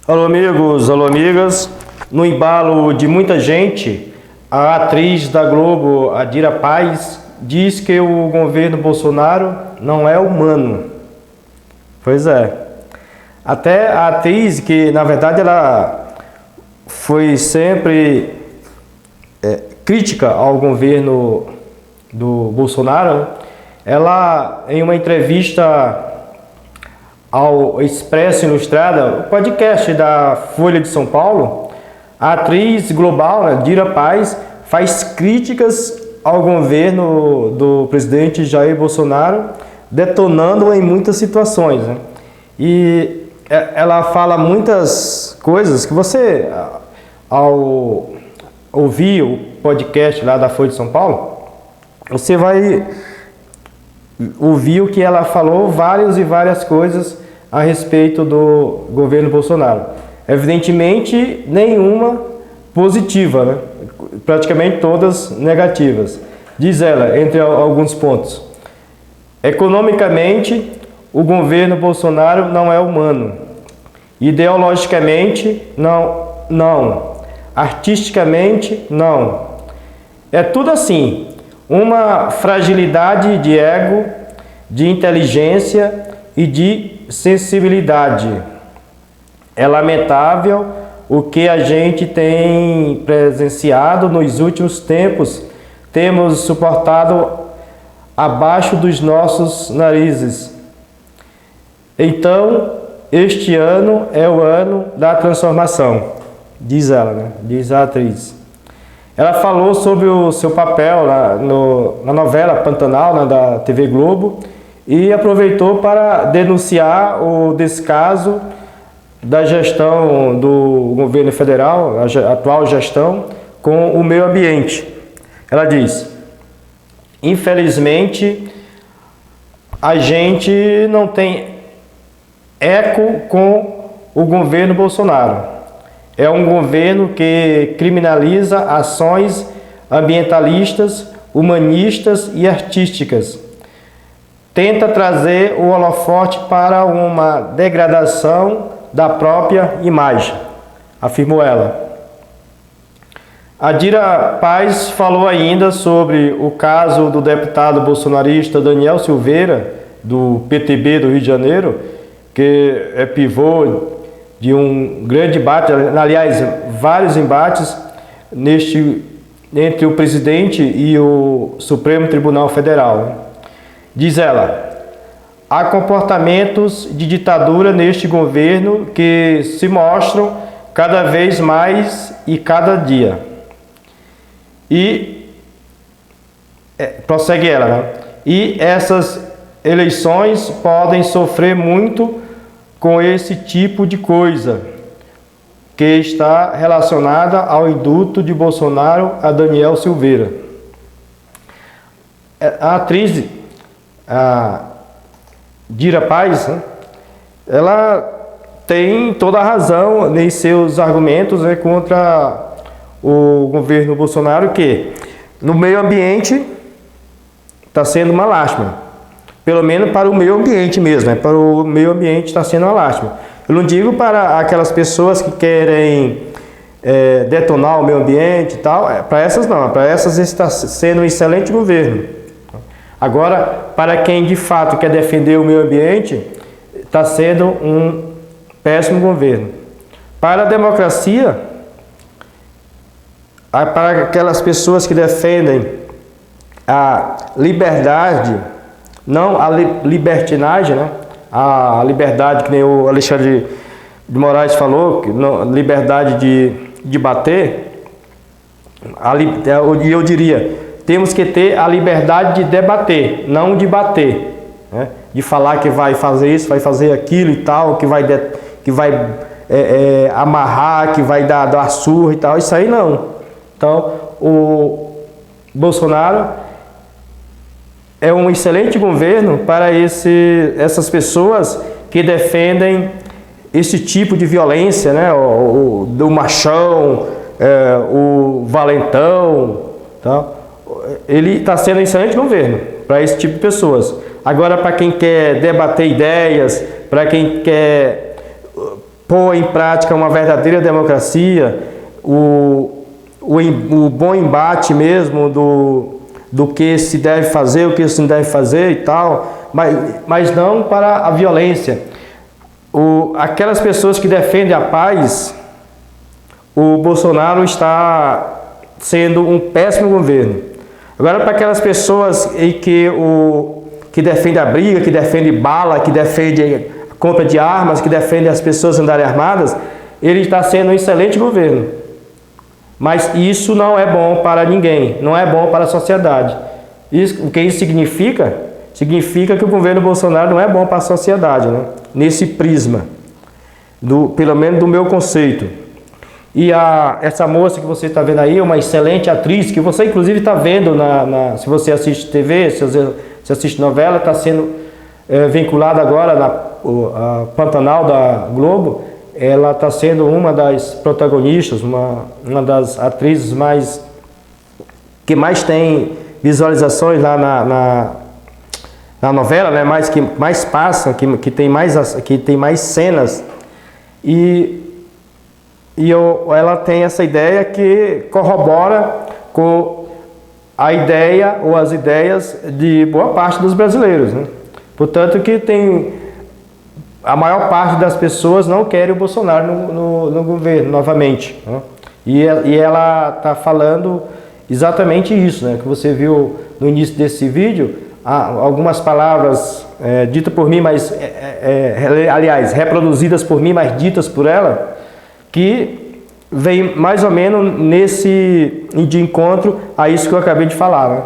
Alô amigos, alô amigas. No embalo de muita gente, a atriz da Globo, Adira Paz, diz que o governo Bolsonaro não é humano. Pois é. Até a atriz, que na verdade ela foi sempre crítica ao governo do Bolsonaro, ela, em uma entrevista ao Expresso Ilustrada, o podcast da Folha de São Paulo, a atriz global, Adira Paz, faz críticas ao governo do presidente Jair Bolsonaro, detonando em muitas situações, né? E ela fala muitas coisas que você, ao ouvir o podcast lá da Folha de São Paulo, você vai ouvir o que ela falou, várias coisas a respeito do governo Bolsonaro. Evidentemente, nenhuma positiva, né? Praticamente todas negativas. Diz ela, entre alguns pontos: economicamente, o governo Bolsonaro não é humano. Ideologicamente, não. Artisticamente, não. É tudo assim. Uma fragilidade de ego, de inteligência e de sensibilidade. É lamentável o que a gente tem presenciado nos últimos tempos. Temos suportado abaixo dos nossos narizes. Então, este ano é o ano da transformação, diz ela, né? Diz a atriz. Ela falou sobre o seu papel na novela Pantanal, né, da TV Globo, e aproveitou para denunciar o descaso da gestão do governo federal, a atual gestão, com o meio ambiente. Ela diz: infelizmente, a gente não tem eco com o governo Bolsonaro. É um governo que criminaliza ações ambientalistas, humanistas e artísticas. Tenta trazer o holofote para uma degradação da própria imagem, afirmou ela. Adira Paz falou ainda sobre o caso do deputado bolsonarista Daniel Silveira, do PTB do Rio de Janeiro, que é pivô de um grande embate, aliás, vários embates entre o presidente e o Supremo Tribunal Federal. Diz ela: há comportamentos de ditadura neste governo que se mostram cada vez mais e cada dia. E prossegue ela, né? E essas eleições podem sofrer muito com esse tipo de coisa que está relacionada ao indulto de Bolsonaro a Daniel Silveira. A atriz, a Adira Paz, né, ela tem toda a razão em seus argumentos, né, contra o governo Bolsonaro, que no meio ambiente está sendo uma lástima. Pelo menos para o meio ambiente mesmo, né? Para o meio ambiente está sendo uma lástima. Eu não digo para aquelas pessoas que querem detonar o meio ambiente e tal, para essas não, para essas está sendo um excelente governo. Agora, para quem de fato quer defender o meio ambiente, está sendo um péssimo governo. Para a democracia, para aquelas pessoas que defendem a liberdade, não a libertinagem, né? A liberdade, que nem o Alexandre de Moraes falou, que não, liberdade de bater, e eu diria, temos que ter a liberdade de debater, não de bater, né? De falar que vai fazer isso, vai fazer aquilo e tal, que vai amarrar, que vai dar surra e tal, isso aí não. Então, o Bolsonaro é um excelente governo para essas pessoas que defendem esse tipo de violência, né? Do machão, o valentão, tá? Ele está sendo um excelente governo para esse tipo de pessoas. Agora, para quem quer debater ideias, para quem quer pôr em prática uma verdadeira democracia, o bom embate mesmo do que se deve fazer, o que se não deve fazer e tal, mas não para a violência. Aquelas pessoas que defendem a paz, o Bolsonaro está sendo um péssimo governo. Agora, para aquelas pessoas que defendem a briga, que defendem bala, que defendem a compra de armas, que defendem as pessoas andarem armadas, ele está sendo um excelente governo. Mas isso não é bom para ninguém, não é bom para a sociedade. O que isso significa? Significa que o governo Bolsonaro não é bom para a sociedade, né? Nesse prisma, pelo menos do meu conceito. E essa moça que você está vendo aí, uma excelente atriz, que você inclusive está vendo, se você assiste TV, se você assiste novela, está sendo vinculada agora a Pantanal da Globo. Ela está sendo uma das protagonistas, uma das atrizes que mais tem visualizações lá na novela, né? Que mais passa, que tem mais cenas. Ela tem essa ideia que corrobora com a ideia ou as ideias de boa parte dos brasileiros, né? Portanto, a maior parte das pessoas não querem o Bolsonaro no governo novamente, né? E ela está falando exatamente isso, né? Que você viu no início desse vídeo, algumas palavras ditas por mim, mas aliás, reproduzidas por mim, mas ditas por ela, que vem mais ou menos de encontro a isso que eu acabei de falar, né?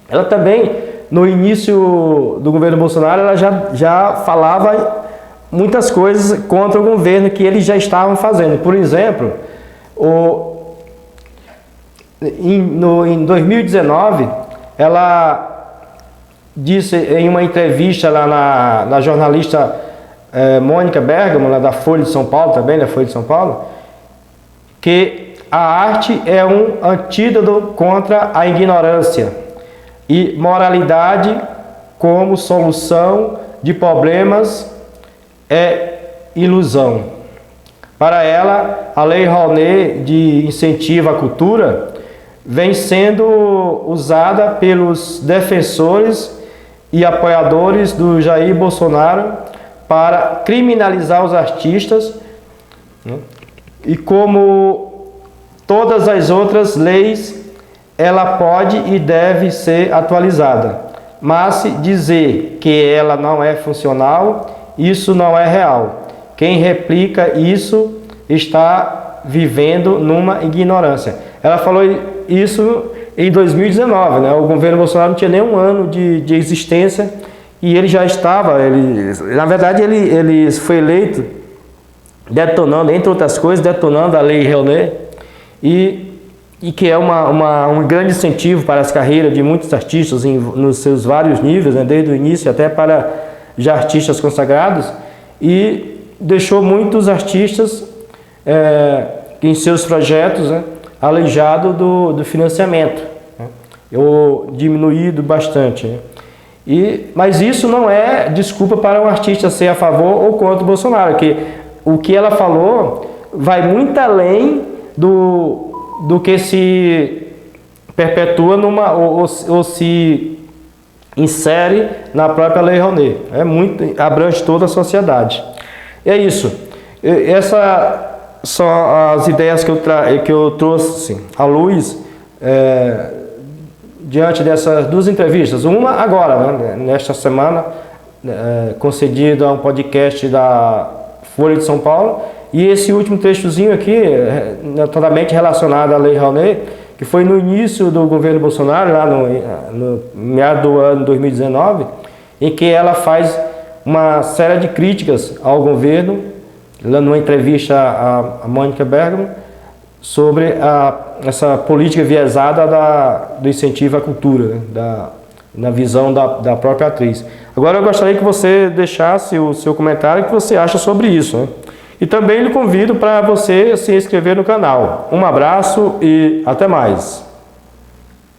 Ela também, no início do governo Bolsonaro, ela já falava muitas coisas contra o governo que eles já estavam fazendo. Por exemplo, em 2019, ela disse em uma entrevista lá na jornalista Mônica Bergamo, lá da Folha de São Paulo, também da Folha de São Paulo, que a arte é um antídoto contra a ignorância e moralidade como solução de problemas é ilusão. Para ela, a Lei Rouanet de incentivo à cultura vem sendo usada pelos defensores e apoiadores do Jair Bolsonaro para criminalizar os artistas, né? E como todas as outras leis, ela pode e deve ser atualizada. Mas se dizer que ela não é funcional, isso não é real. Quem replica isso está vivendo numa ignorância. Ela falou isso em 2019, né? O governo Bolsonaro não tinha nem um ano de existência e ele já estava, na verdade ele foi eleito detonando, entre outras coisas, detonando a Lei Rouanet e que é um grande incentivo para as carreiras de muitos artistas nos seus vários níveis, né? Desde o início até para já artistas consagrados, e deixou muitos artistas em seus projetos, né, aleijado do financiamento, né, ou diminuído bastante, né? Mas isso não é desculpa para um artista ser a favor ou contra o Bolsonaro, que o que ela falou vai muito além do que se perpetua ou se insere na própria Lei Rouanet. Abrange toda a sociedade. É isso. Essas são as ideias que eu trouxe à luz diante dessas duas entrevistas. Uma agora, né, nesta semana, concedida a um podcast da Folha de São Paulo, e esse último trechozinho aqui, totalmente relacionado à Lei Rouanet, que foi no início do governo Bolsonaro, lá no meado do ano 2019, em que ela faz uma série de críticas ao governo, lá numa entrevista a Mônica Bergamo, sobre essa política viesada do incentivo à cultura, né, na visão da própria atriz. Agora eu gostaria que você deixasse o seu comentário, o que você acha sobre isso, né? E também lhe convido para você se inscrever no canal. Um abraço e até mais.